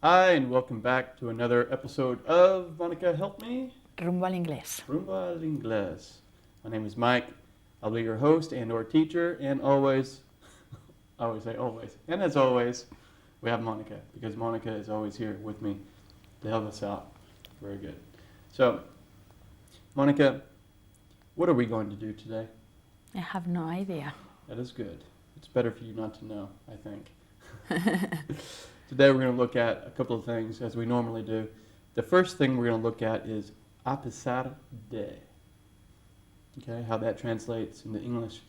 Hi, and welcome back to another episode of Monica Help Me. Rumbo al inglés. Rumbo al inglés. My name is Mike. I'll be your host and or teacher, and always, I always say always, and as always, we have Monica, because Monica is always here with me to help us out. Very good. So, Monica, what are we going to do today? I have no idea. That is good. It's better for you not to know, I think. Today we're going to look at a couple of things, as we normally do. The first thing we're going to look at is a pesar de. Okay, how that translates into English.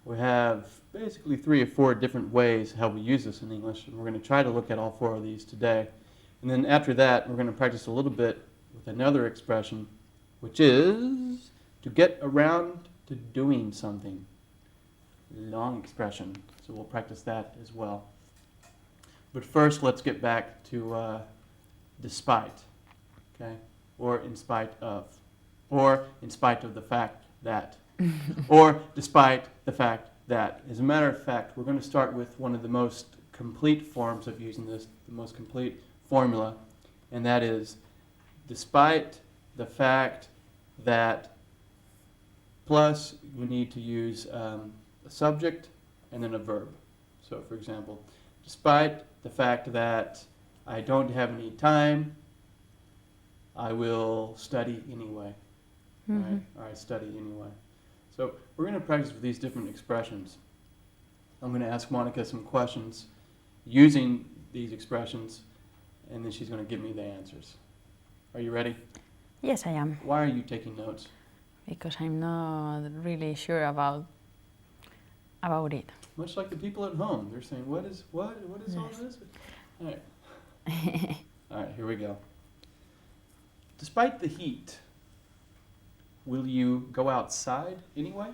We have basically 3 or 4 different ways how we use this in English, and we're going to try to look at all 4 of these today. And then after that, we're going to practice a little bit with another expression, which is to get around to doing something. Long expression, so we'll practice that as well. But first, let's get back to despite, okay? Or in spite of. Or in spite of the fact that. Or despite the fact that. As a matter of fact, we're going to start with one of the most complete forms of using this, the most complete formula, and that is despite the fact that plus we need to use a subject and then a verb. So, for example, despite the fact that I don't have any time, I will study anyway. Right? Or I study anyway. So we're going to practice with these different expressions. I'm going to ask Monica some questions using these expressions, and then she's going to give me the answers. Are you ready? Yes, I am. Why are you taking notes? Because I'm not really sure about it. Much like the people at home, they're saying, "What is all this?" All right. All right, here we go. Despite the heat, will you go outside anyway?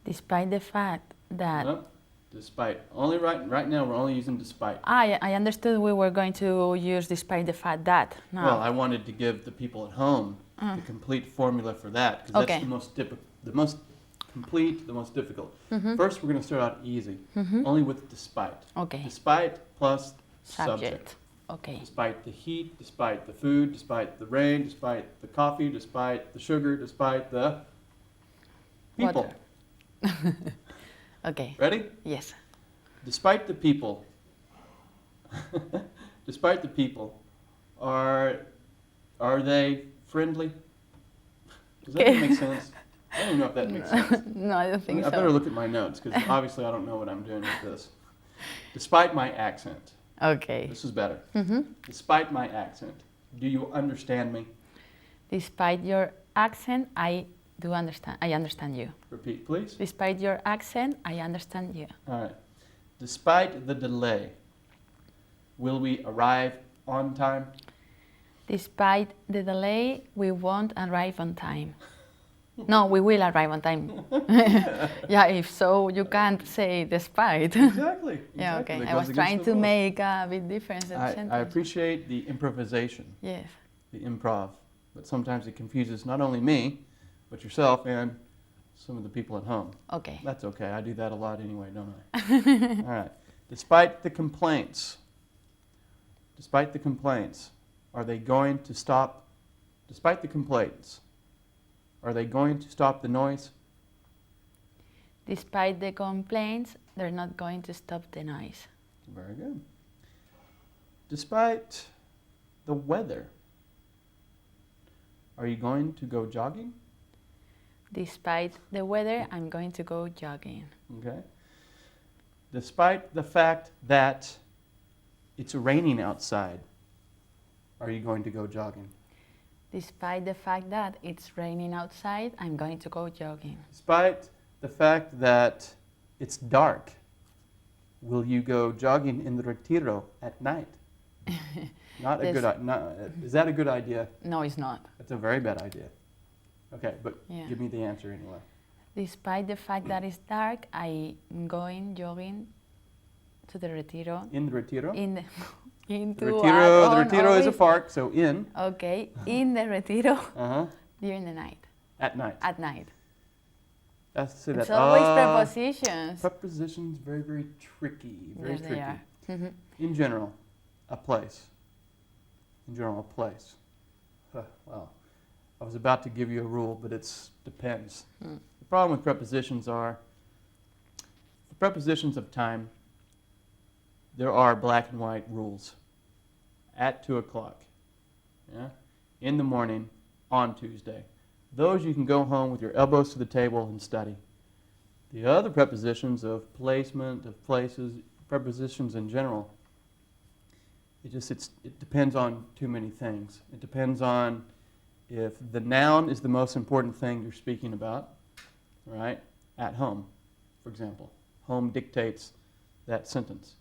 Despite the fact that... No, despite. Only right now we're only using despite. I understood we were going to use despite the fact that. No. Well, I wanted to give the people at home the complete formula for that, because that's the most complete, the most difficult. First, we're going to start out easy, only with despite. Okay. Despite plus subject. Okay. Despite the heat, despite the food, despite the rain, despite the coffee, despite the sugar, despite the people. Okay. Ready? Yes. Despite the people, despite the people, are they friendly? Does that make sense? I don't even know if that makes sense. No, I don't think so. I better look at my notes, because obviously I don't know what I'm doing with this. Despite my accent. Okay. This is better. Despite my accent, do you understand me? Despite your accent, I do understand. I understand you. Repeat, please. Despite your accent, I understand you. All right. Despite the delay, will we arrive on time? Despite the delay, we won't arrive on time. No, we will arrive on time. Yeah, if so, you can't say despite. Exactly. Yeah, okay. That I goes was trying against the to rules. make a big difference in the I sentence. appreciate the improvisation, Yes. the improv, but sometimes it confuses not only me, but yourself and some of the people at home. Okay. That's okay. I do that a lot anyway, don't I? All right. Despite the complaints, are they going to stop? Despite the complaints, are they going to stop the noise? Despite the complaints, they're not going to stop the noise. Very good. Despite the weather, are you going to go jogging? Despite the weather, I'm going to go jogging. Okay. Despite the fact that it's raining outside, are you going to go jogging? Despite the fact that it's raining outside, I'm going to go jogging. Despite the fact that it's dark, will you go jogging in the retiro at night? Not a good. Is that a good idea? No, it's not. That's a very bad idea. Okay, but give me the answer anyway. Despite the fact that it's dark, I'm going jogging to the retiro. In the retiro? Into the retiro is a always. park, so in. Okay, in the retiro Uh-huh. during the night. At night. At night. That's say It's that. always prepositions. Prepositions, very, very tricky. Very Yes, tricky. they are. In general, a place. In general, a place. Well, I was about to give you a rule, but it depends. The problem with prepositions are, for prepositions of time, there are black and white rules. At 2 o'clock, yeah? In the morning, on Tuesday. Those you can go home with your elbows to the table and study. The other prepositions of placement, of places, prepositions in general, it depends on too many things. It depends on if the noun is the most important thing you're speaking about, right? At home, for example. Home dictates that sentence.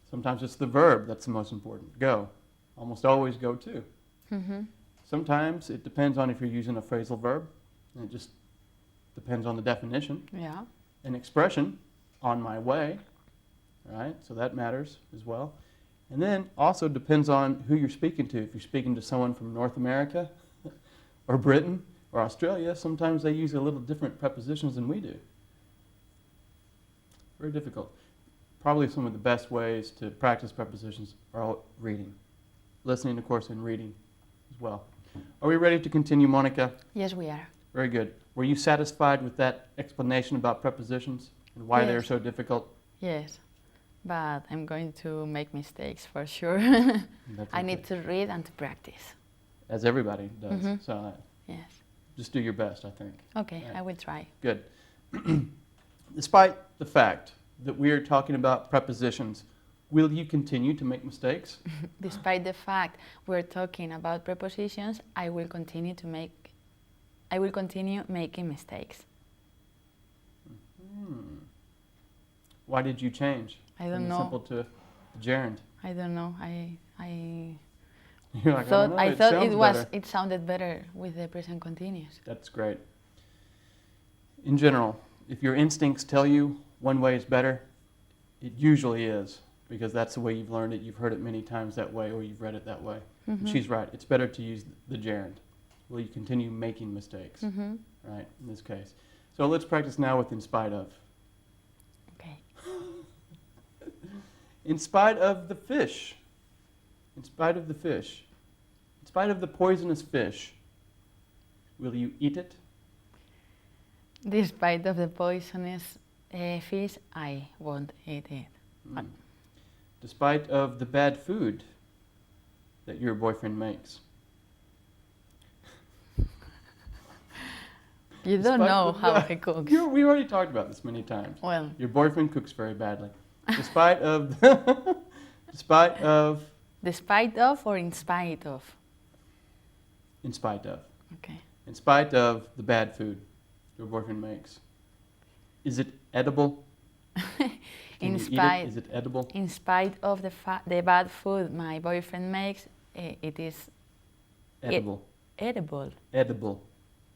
Sometimes it's the verb that's the most important. Go. Almost always go to. Sometimes it depends on if you're using a phrasal verb, and it just depends on the definition. Yeah. An expression, on my way, right? So that matters as well. And then also depends on who you're speaking to. If you're speaking to someone from North America or Britain or Australia, sometimes they use a little different prepositions than we do. Very difficult. Probably some of the best ways to practice prepositions are reading. Listening, of course, and reading as well. Are we ready to continue, Monica? Yes, we are. Very good. Were you satisfied with that explanation about prepositions and why they're Yes. so difficult? Yes, but I'm going to make mistakes for sure. That's I okay. need to read and to practice. As everybody does. So Yes. just do your best, I think. Okay, Right. I will try. Good. Despite the fact that we are talking about prepositions, will you continue to make mistakes? Despite the fact we're talking about prepositions, I will continue making mistakes. Why did you change? I don't from the know. simple to the gerund. I don't know. You're like, thought I don't know, sounds better. it sounded better with the present continuous. That's great. In general, if your instincts tell you one way is better, it usually is, because that's the way you've learned it. You've heard it many times that way, or you've read it that way. And she's right. It's better to use the gerund. Will you continue making mistakes? Right, in this case. So let's practice now with in spite of. Okay. In spite of the fish. In spite of the fish. In spite of the poisonous fish. Will you eat it? Despite of the poisonous fish, I won't eat it. Despite of the bad food that your boyfriend makes. You don't know how he cooks. We already talked about this many times. Well, Your boyfriend cooks very badly. Despite of, despite of, despite of or in spite of? in spite of. Okay. In spite of the bad food your boyfriend makes. Is it edible? In Can you eat spite, it? Is it edible? in spite of the bad food my boyfriend makes, it is Edible. edible. Edible.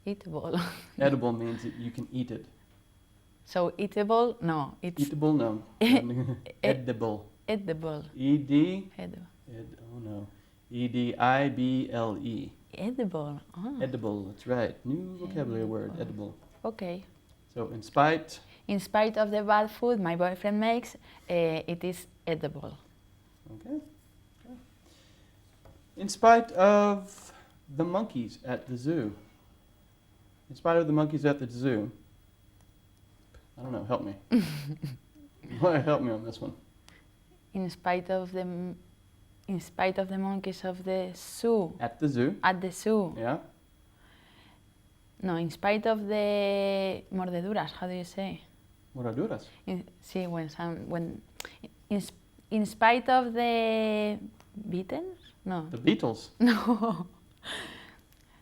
Eatable. Edible means that you can eat it. So eatable? No, it's Eatable? No. Edible. edible. E-D? Edible. Oh no. E-D-I-B-L-E. Edible. Oh, Edible, that's right. New vocabulary word, edible. okay. So in spite, In spite of the bad food my boyfriend makes, it is edible. okay. In spite of the monkeys at the zoo. In spite of the monkeys at the zoo. I don't know, help me. Help me on this one. In spite of the monkeys of the zoo. At the zoo. At the zoo. Yeah. No, in spite of the mordeduras, how do you say? Moraduras. See, in spite of the beatings? No. The Beatles. No.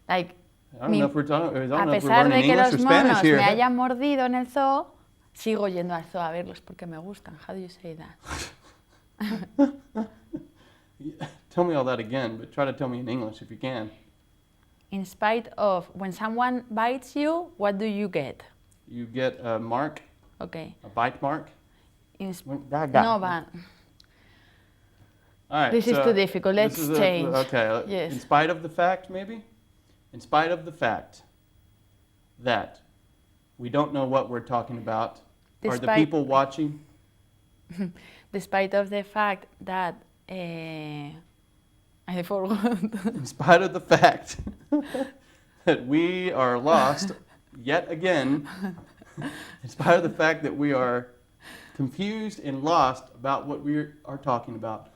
Like, I don't know if we're talking, I a don't know if we're pesar de learning que English los or Spanish monos here. me hayan mordido en el zoo, sigo yendo al zoo a verlos porque me gustan. How do you say that? Tell me all that again, but try to tell me in English if you can. In spite of, when someone bites you, what do you get? You get a mark, Okay. a bite mark. In sp- Gaga. no, but All right, this is so too difficult. this Let's is change. Okay. Yes. In spite of the fact, maybe? In spite of the fact that we don't know what we're talking about, are the Despite- people watching? Despite of the fact that I forgot. In spite of the fact that we are lost yet again, in spite of the fact that we are confused and lost about what we are talking about,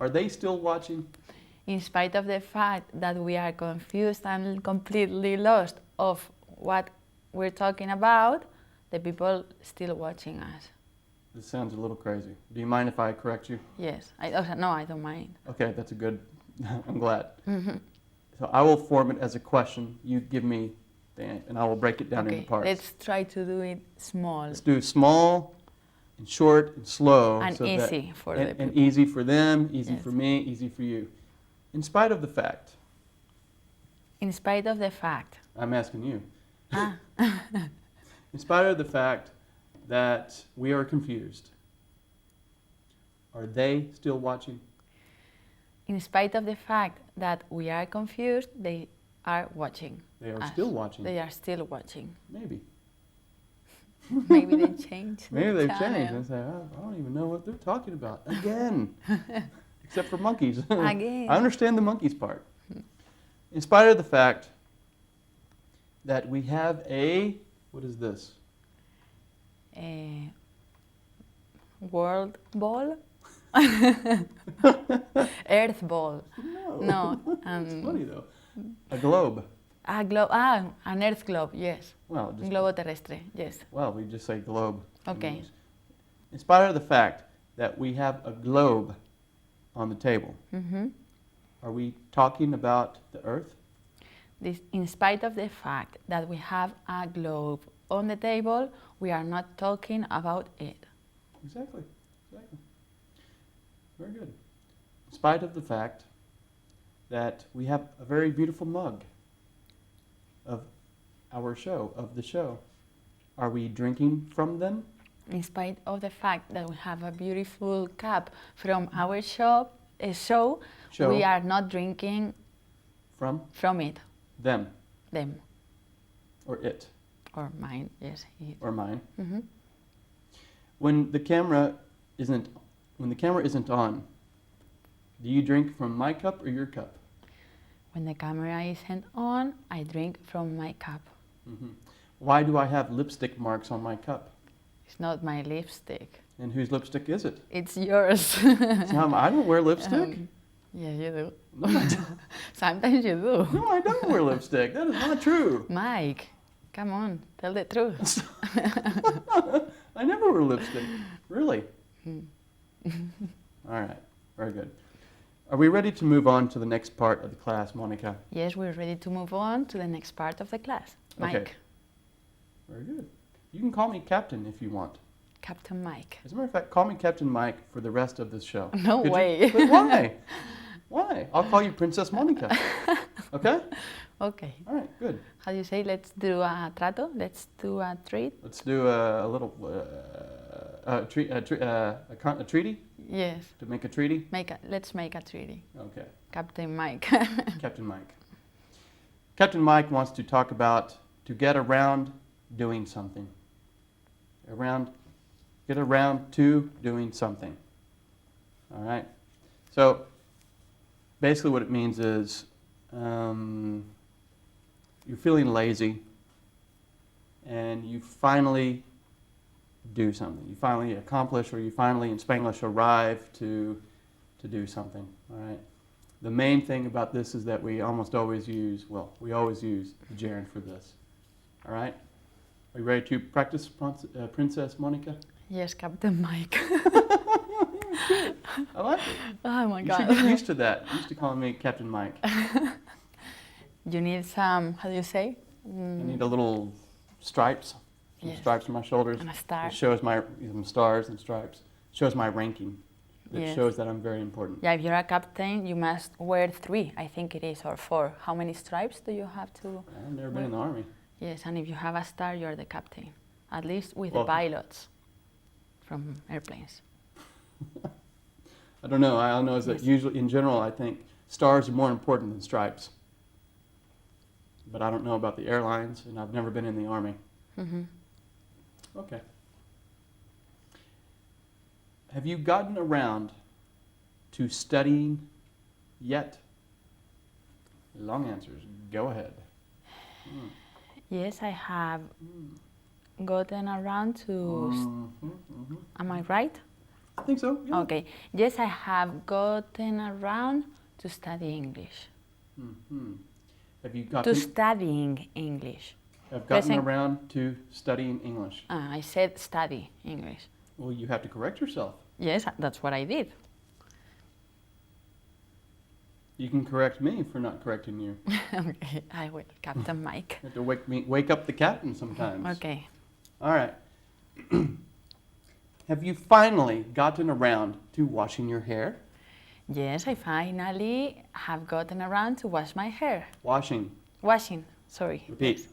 are they still watching? In spite of the fact that we are confused and completely lost of what we're talking about, the people still watching us. This sounds a little crazy. Do you mind if I correct you? Yes. No, I don't mind. Okay, that's a good, I'm glad. So I will form it as a question. You give me the answer, and I will break it down into parts. Let's try to do it small. Let's do small and short and slow. And easy for the people. And easy for them, easy Yes. for me, easy for you. In spite of the fact. In spite of the fact. I'm asking you. In spite of the fact that we are confused, are they still watching? In spite of the fact that we are confused, they are watching. They are us. still watching. They are still watching. Maybe. Maybe they changed. Maybe the they've changed channel. and say, oh, I don't even know what they're talking about. Again. Except for monkeys. Again. I understand the monkeys part. In spite of the fact that we have a, what is this? World ball? Earth ball. No. It's funny though. A globe. A globe. An Earth globe, yes. Well, just, Globo terrestre, yes. well, we just say globe. Okay. In spite of the fact that we have a globe on the table, are we talking about the Earth? In spite of the fact that we have a globe on the table, we are not talking about it. Exactly. Exactly. Very good. In spite of the fact that we have a very beautiful mug of our show, of the show, are we drinking from them? In spite of the fact that we have a beautiful cup from our show, we are not drinking from it. Them. Them. Or it. Or mine, yes. It. Or mine. When the camera isn't on, do you drink from my cup or your cup? When the camera isn't on, I drink from my cup. Why do I have lipstick marks on my cup? It's not my lipstick. And whose lipstick is it? It's yours. So I don't wear lipstick. Yes, you do. No, I don't. Sometimes you do. No, I don't wear lipstick. That is not true. Mike, come on, tell the truth. I never wear lipstick. Really? All right. Very good. Are we ready to move on to the next part of the class, Monica? Yes, we're ready to move on to the next part of the class. Mike. Okay. Very good. You can call me Captain if you want. Captain Mike. As a matter of fact, call me Captain Mike for the rest of this show. No Could way. But why? Why? I'll call you Princess Monica. Okay? Okay. All right, good. How do you say, let's do a trato? Let's do a treat? Let's do a little treaty? Yes. To make a treaty? Let's make a treaty. Okay. Captain Mike. Captain Mike. Captain Mike wants to talk about to get around doing something. Get around to doing something. All right? So basically what it means is you're feeling lazy and you finally do something. You finally accomplish, or you finally, in Spanglish, arrive to do something. All right? The main thing about this is that we always use the gerund for this. All right? Are you ready to practice, Princess Monica? Yes, Captain Mike. I like it. Oh my You God. should get used to that. You used to call me Captain Mike. You need some, how do you say? I need a little stripes. Some Yes. stripes on my shoulders. And a star. It shows some stars and stripes. It shows my ranking. It Yes. shows that I'm very important. Yeah, if you're a captain, you must wear 3, I think it is, or 4. How many stripes do you have to? I've never been in the army. Yes, and if you have a star, you're the captain. At least with Well- the pilots from airplanes. I don't know. All I know is that Yes. usually, in general, I think stars are more important than stripes. But I don't know about the airlines, and I've never been in the army. Okay. Have you gotten around to studying yet? Long answers. Go ahead. Yes, I have gotten around to. Am I right? I think so. Yeah. Okay. Yes, I have gotten around to study English. Have you To gotten, studying English. have gotten Present. around to studying English? I said study English. Well, you have to correct yourself. Yes, that's what I did. You can correct me for not correcting you. Okay, I will, Captain Mike. You have to wake up the captain sometimes. Okay. All right. Have you finally gotten around to washing your hair? Yes, I finally have gotten around to wash my hair. Washing. Washing, sorry. Repeat.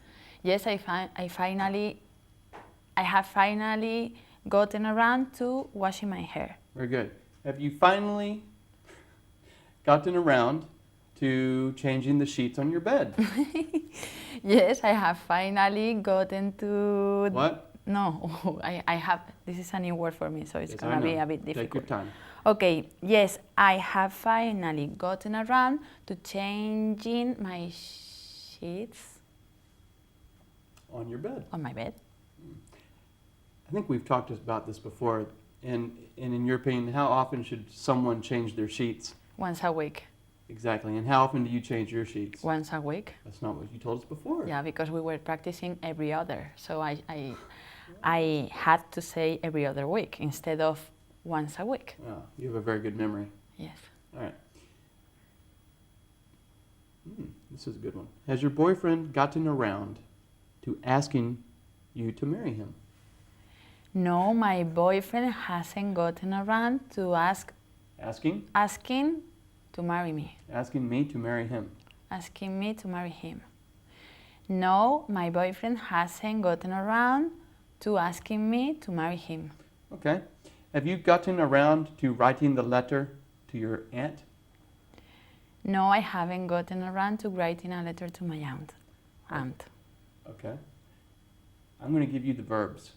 Yes, I have finally gotten around to washing my hair. Very good. Have you finally gotten around to changing the sheets on your bed? Yes, I have finally gotten to. What? No, I have. This is a new word for me, so it's Yes, gonna I be know. a bit difficult. Take your time. Okay, yes, I have finally gotten around to changing my sheets On your bed. on my bed. I think we've talked about this before. And in your opinion, how often should someone change their sheets? Once a week. Exactly. And how often do you change your sheets? Once a week. That's not what you told us before. Yeah, because we were practicing every other. So I had to say every other week instead of once a week. Wow, you have a very good memory. Yes. All right. This is a good one. Has your boyfriend gotten around to asking you to marry him? No, my boyfriend hasn't gotten around to Asking? asking to marry me. Asking me to marry him. Asking me to marry him. No, my boyfriend hasn't gotten around to asking me to marry him. Okay. Have you gotten around to writing the letter to your aunt? No, I haven't gotten around to writing a letter to my aunt. Okay. I'm going to give you the verbs,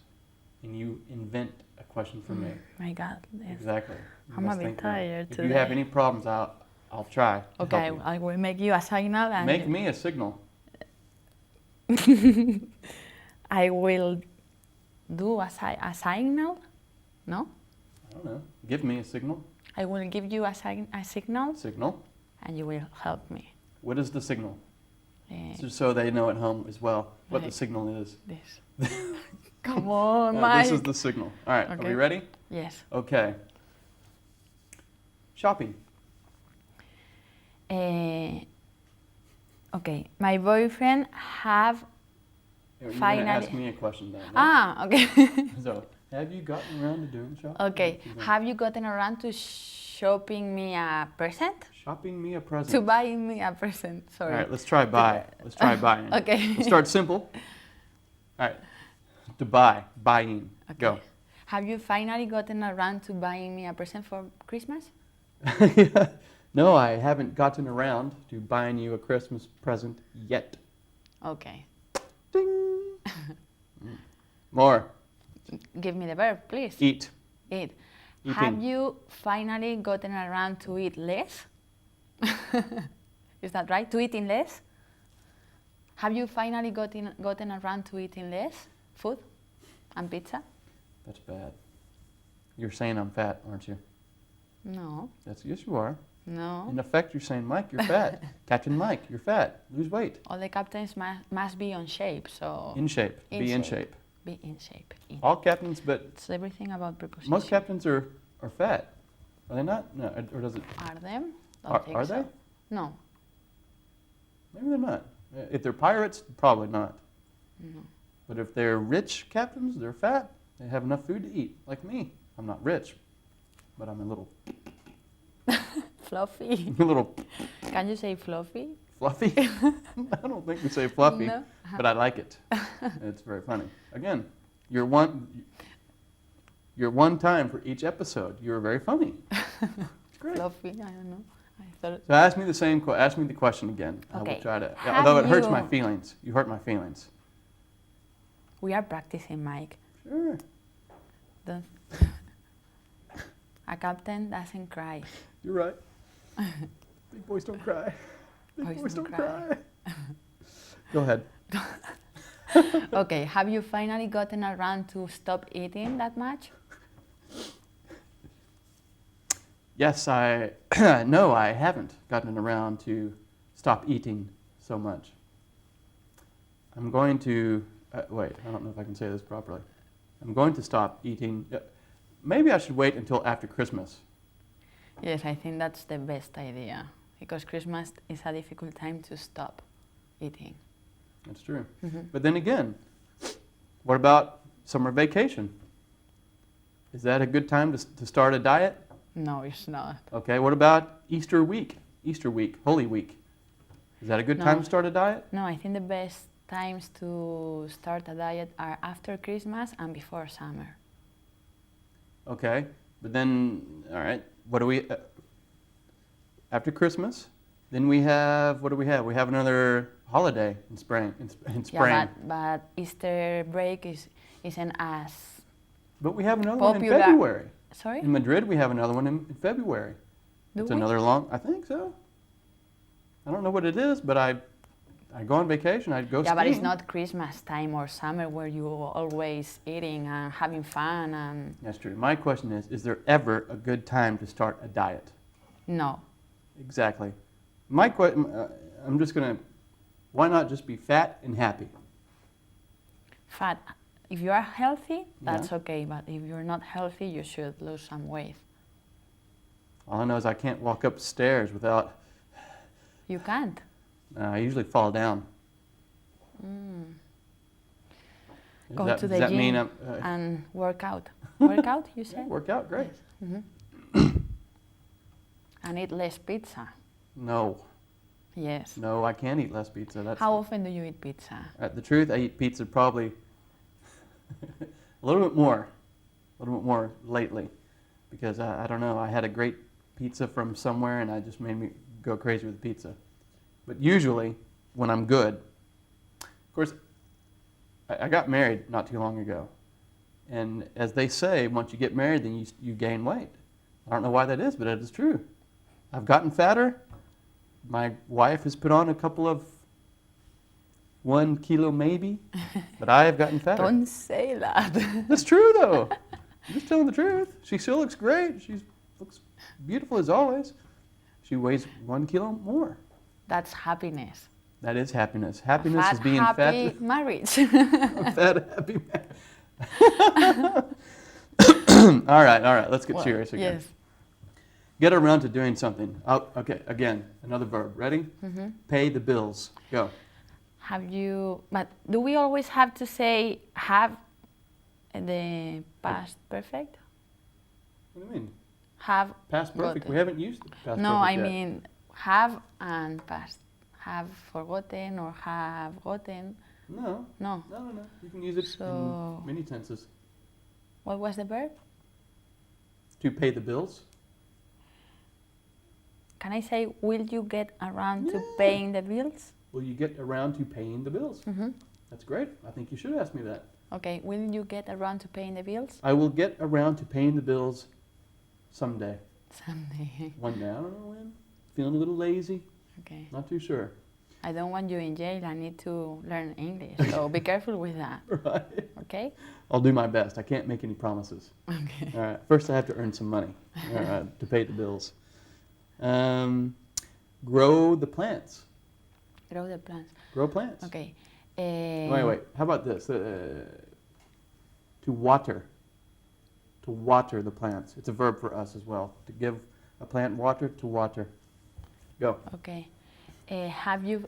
and you invent a question for me. My God. Yes. Exactly. You I'm a must bit think now. tired If you have any problems, I'll try to Okay, help you. I will make you a signal and Make me a signal. I will do a signal. No? I don't know. Give me a signal. I will give you a signal Signal. and you will help me. What is the signal? Eh, Just so they know at home as well what the Right. signal is. This. Come on, This Mike. is the signal. All right, are we Okay. ready? Yes. Okay. Shopping. Okay. My boyfriend have. You're going to Finally. ask me a question then. right? Ah, okay. So, have you gotten around to doing shopping? Okay. Have you gotten around to shopping me a present? Shopping me a present. To buying me a present. All Sorry. right, let's try buy. Let's try buying. Okay. Let's start simple. All right. To buy. Buying. Okay. Go. Have you finally gotten around to buying me a present for Christmas? No, I haven't gotten around to buying you a Christmas present yet. Okay. Ding. More. Give me the verb, please. Eat. Eat. Eating. Have you finally gotten around to eat less? Is that right? To eating less? Have you finally gotten around to eating less food and pizza? That's bad. You're saying I'm fat, aren't you? No. Yes, you are. No. In effect, you're saying, Mike, you're fat. Captain Mike, you're fat. Lose weight. All the captains must be on shape, so. In shape. In Be in shape. shape. Be in shape. In. All captains, but It's everything about preposition. most captains are fat. Are they not? No, or does it? Are them? Are they? No. Maybe they're not. If they're pirates, probably not. No. But if they're rich captains, they're fat. They have enough food to eat, like me. I'm not rich, but I'm a little, Fluffy. a little Can you say fluffy? fluffy. I don't think we say fluffy, No. but I like it. It's very funny. Again, you're one time for each episode. You're very funny. It's great. Fluffy, I don't know. I thought. So ask me ask me the question again. I Okay. will try to. Have Although it hurts my you- feelings. You hurt my feelings. We are practicing, Mike. Sure. Don't. A captain doesn't cry. You're right. Big boys don't cry. Big boys don't cry. Go ahead. Okay, have you finally gotten around to stop eating that much? Yes, no, I haven't gotten around to stop eating so much. I'm going to, wait, I don't know if I can say this properly. I'm going to stop eating. Maybe I should wait until after Christmas. Yes, I think that's the best idea because Christmas is a difficult time to stop eating. That's true. Mm-hmm. But then again, what about summer vacation? Is that a good time to start a diet? No, it's not. Okay, what about Easter week, Holy Week? Is that a good time No. to start a diet? No, I think the best times to start a diet are after Christmas and before summer. Okay, but then, all right, what do we, after Christmas, then we have, what do we have? We have another holiday in spring. Yeah, but Easter break isn't as But we have another one in popular. February. Sorry? In Madrid, we have another one in February. Do It's we? another long, I think so. I don't know what it is, but I go on vacation, I go Yeah, skiing. but it's not Christmas time or summer where you're always eating and having fun and... That's true. My question is there ever a good time to start a diet? No. Exactly. My question, I'm just going to, why not just be fat and happy? Fat. If you are healthy, that's Yeah. okay, but if you're not healthy, you should lose some weight. All I know is I can't walk upstairs without, You can't. I usually fall down. Go to the does that mean gym I'm, and work out. Work out, you yeah, said? work out, great. Yes. And eat less pizza. No, Yes. no, I can't eat less pizza. That's How often do you eat pizza? the truth. I eat pizza probably a little bit more lately, because I don't know. I had a great pizza from somewhere, and I just made me go crazy with pizza. But usually, when I'm good, of course, I got married not too long ago, and as they say, once you get married, then you gain weight. I don't know why that is, but it is true. I've gotten fatter. My wife has put on a couple of 1 kilo maybe, but I have gotten fatter. Don't say that. That's true though. I'm just telling the truth. She still looks great. She looks beautiful as always. She weighs 1 kilo more. That's happiness. That is happiness. Happiness Fat, is being happy fat. marriage. A fat, happy man. All right. Let's get Well, serious again. Yes. Get around to doing something. Oh, okay, again, another verb. Ready? Mm-hmm. Pay the bills. Go. Have you, but do we always have to say have the past perfect? What do you mean? Have Past perfect. gotten. We haven't used the past No, perfect I yet. mean have and past. Have forgotten or have gotten. No. No. No. You can use it So- in many tenses. What was the verb? To pay the bills. Can I say, will you get around to Yeah. paying the bills? Will you get around to paying the bills? Mm-hmm. That's great. I think you should ask me that. Okay, will you get around to paying the bills? I will get around to paying the bills someday. Someday. One day. I don't know when. Feeling a little lazy. Okay. Not too sure. I don't want you in jail. I need to learn English. So be careful with that. Right. Okay? I'll do my best. I can't make any promises. Okay. All right. First, I have to earn some money to pay the bills. Grow the plants. Grow the plants. Grow plants. Okay. Wait. How about this? To water. To water the plants. It's a verb for us as well. To give a plant water, to water. Go. Okay. Have you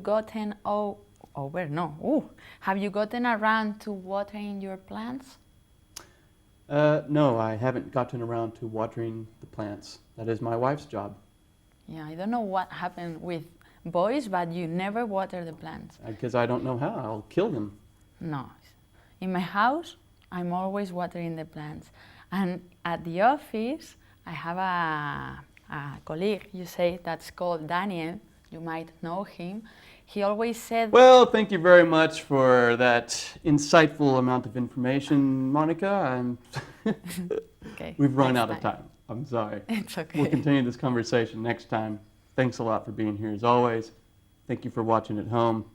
gotten Have you gotten around to watering your plants? No, I haven't gotten around to watering the plants. That is my wife's job. Yeah, I don't know what happened with boys, but you never water the plants. Because I don't know how. I'll kill them. No. In my house, I'm always watering the plants. And at the office, I have a colleague, you say, that's called Daniel. You might know him. He always said... Well, thank you very much for that insightful amount of information, Monica. Okay, We've run next out of time. I'm sorry. It's okay. We'll continue this conversation next time. Thanks a lot for being here as always. Thank you for watching at home,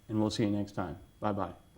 and we'll see you next time. Bye-bye.